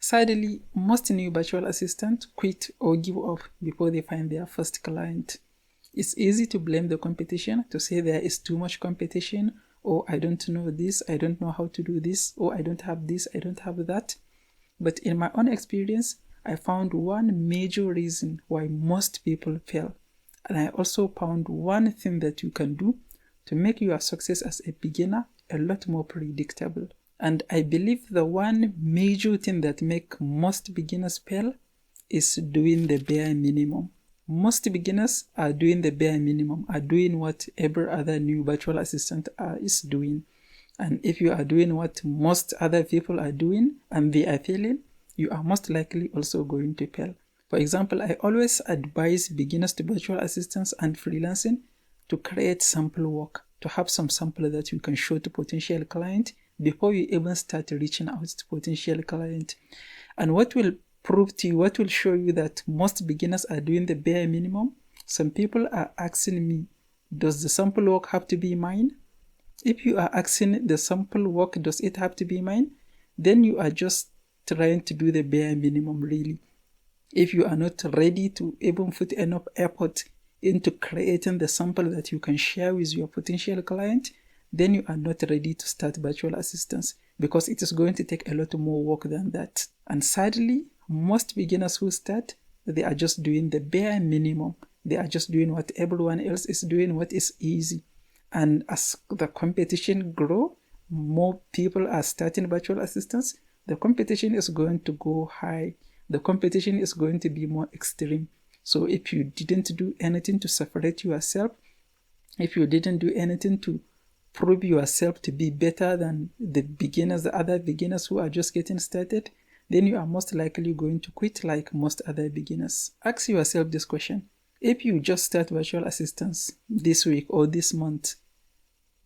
Sadly, most new virtual assistants quit or give up before they find their first client. It's easy to blame the competition, to say there is too much competition, or I don't know this, I don't know how to do this, or I don't have this, I don't have that. But in my own experience, I found one major reason why most people fail. And I also found one thing that you can do to make your success as a beginner a lot more predictable. And I believe the one major thing that makes most beginners fail is doing the bare minimum. Most beginners are doing the bare minimum, are doing what every other new virtual assistant is doing. And if you are doing what most other people are doing and they are failing, you are most likely also going to fail. For example, I always advise beginners to virtual assistants and freelancing to create sample work, to have some sample that you can show to potential client before you even start reaching out to potential client. And what will prove to you, what will show you that most beginners are doing the bare minimum? Some people are asking me, does the sample work have to be mine? If you are asking the sample work, does it have to be mine? Then you are just trying to do the bare minimum, really. If you are not ready to even put enough effort into creating the sample that you can share with your potential client, then you are not ready to start virtual assistants because it is going to take a lot more work than that. And sadly, most beginners who start, they are just doing the bare minimum. They are just doing what everyone else is doing, what is easy. And as the competition grows, more people are starting virtual assistants, the competition is going to go high. The competition is going to be more extreme. So if you didn't do anything to separate yourself, if you didn't do anything to prove yourself to be better than the beginners, the other beginners who are just getting started, then you are most likely going to quit like most other beginners. Ask yourself this question. If you just start virtual assistants this week or this month,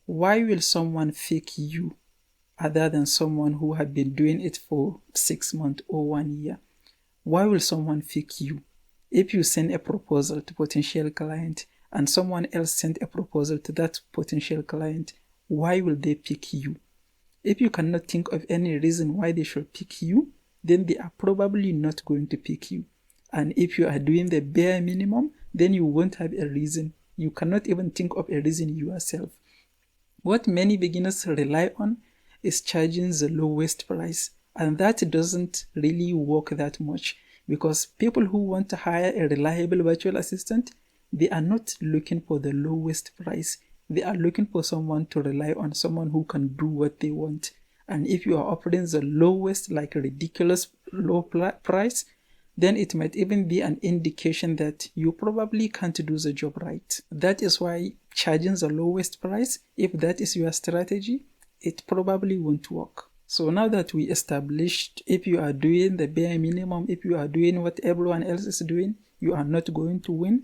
why will someone pick you other than someone who had been doing it for 6 months or 1 year? Why will someone pick you? If you send a proposal to potential client and someone else sent a proposal to that potential client, why will they pick you? If you cannot think of any reason why they should pick you, then they are probably not going to pick you. And if you are doing the bare minimum, then you won't have a reason. You cannot even think of a reason yourself. What many beginners rely on is charging the lowest price. And that doesn't really work that much because people who want to hire a reliable virtual assistant, they are not looking for the lowest price. They are looking for someone to rely on, someone who can do what they want. And if you are offering the lowest, like ridiculous low price, then it might even be an indication that you probably can't do the job right. That is why charging the lowest price, if that is your strategy, it probably won't work. So now that we established if you are doing the bare minimum, if you are doing what everyone else is doing, you are not going to win.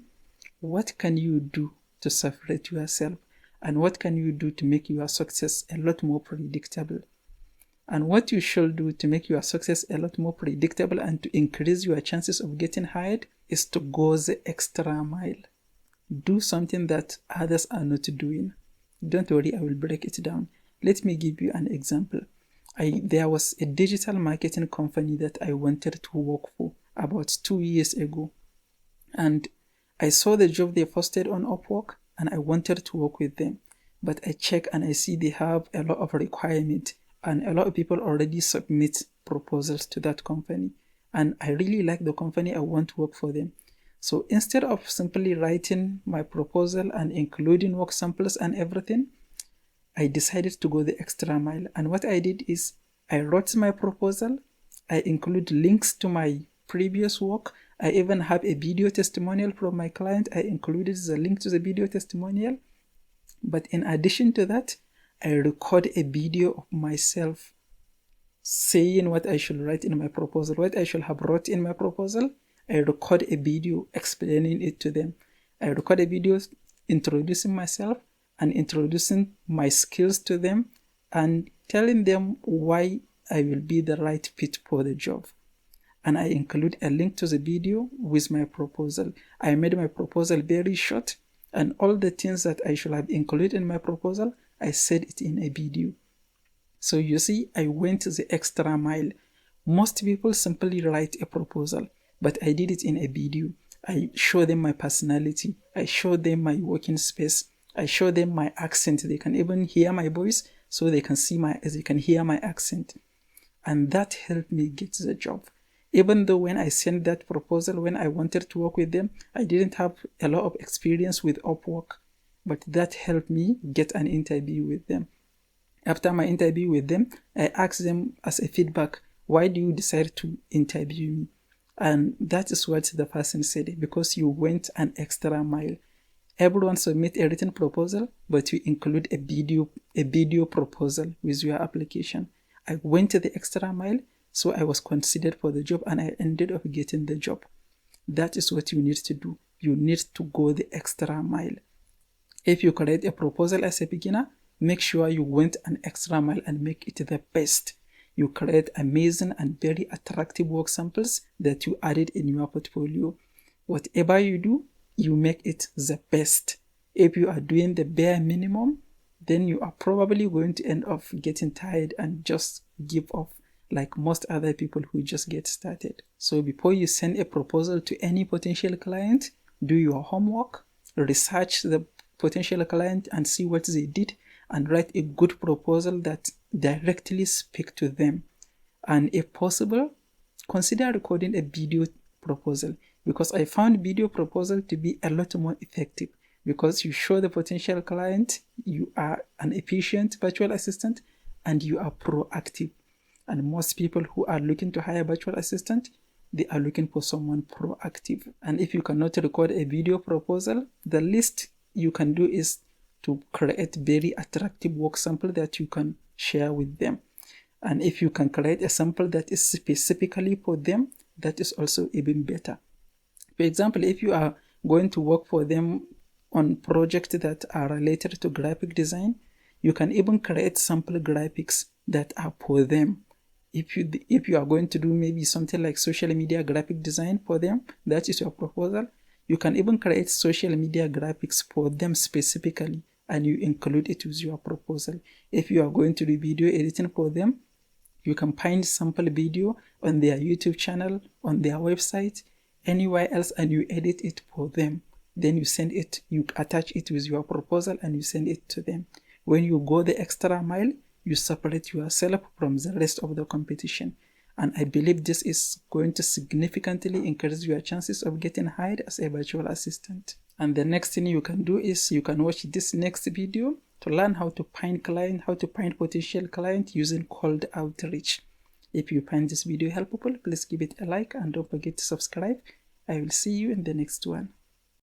What can you do to separate yourself? And what can you do to make your success a lot more predictable? And what you should do to make your success a lot more predictable and to increase your chances of getting hired is to go the extra mile. Do something that others are not doing. Don't worry, I will break it down. Let me give you an example. There was a digital marketing company that I wanted to work for about 2 years ago. And I saw the job they posted on Upwork and I wanted to work with them. But I check and I see they have a lot of requirements and a lot of people already submit proposals to that company. And I really like the company, I want to work for them. So instead of simply writing my proposal and including work samples and everything, I decided to go the extra mile. And what I did is I wrote my proposal, I include links to my previous work, I even have a video testimonial from my client, I included the link to the video testimonial. But in addition to that, I record a video of myself saying what I should write in my proposal, what I should have wrote in my proposal. I record a video explaining it to them. I record a video introducing myself and introducing my skills to them and telling them why I will be the right fit for the job. And I include a link to the video with my proposal. I made my proposal very short and all the things that I should have included in my proposal, I said it in a video. So you see, I went the extra mile. Most people simply write a proposal, but I did it in a video. I show them my personality. I show them my working space. I show them my accent. They can even hear my voice, so they can hear my accent. And that helped me get the job. Even though when I sent that proposal, when I wanted to work with them, I didn't have a lot of experience with Upwork, but that helped me get an interview with them. After my interview with them, I asked them as a feedback, why do you decide to interview me? And that is what the person said, because you went an extra mile. Everyone submit a written proposal, but you include a video proposal with your application. I went the extra mile, so I was considered for the job and I ended up getting the job. That is what you need to do. You need to go the extra mile. If you create a proposal as a beginner, make sure you went an extra mile and make it the best. You create amazing and very attractive work samples that you added in your portfolio. Whatever you do, you make it the best. If you are doing the bare minimum, then you are probably going to end up getting tired and just give up, like most other people who just get started. So before you send a proposal to any potential client, do your homework, research the potential client and see what they did, and write a good proposal that directly speaks to them. And if possible, consider recording a video proposal, because I found video proposal to be a lot more effective, because you show the potential client you are an efficient virtual assistant and you are proactive. And most people who are looking to hire virtual assistant, they are looking for someone proactive. And if you cannot record a video proposal, the least you can do is to create very attractive work sample that you can share with them. And if you can create a sample that is specifically for them, that is also even better. For example, if you are going to work for them on projects that are related to graphic design, you can even create sample graphics that are for them. If you are going to do maybe something like social media graphic design for them, that is your proposal, you can even create social media graphics for them specifically, and you include it with your proposal. If you are going to do video editing for them, you can find sample video on their YouTube channel, on their website, anywhere else, and you edit it for them. Then you send it, you attach it with your proposal and you send it to them. When you go the extra mile, you separate yourself from the rest of the competition. And I believe this is going to significantly increase your chances of getting hired as a virtual assistant. And the next thing you can do is you can watch this next video to learn how to find potential client using cold outreach. If you find this video helpful, please give it a like and don't forget to subscribe. I will see you in the next one.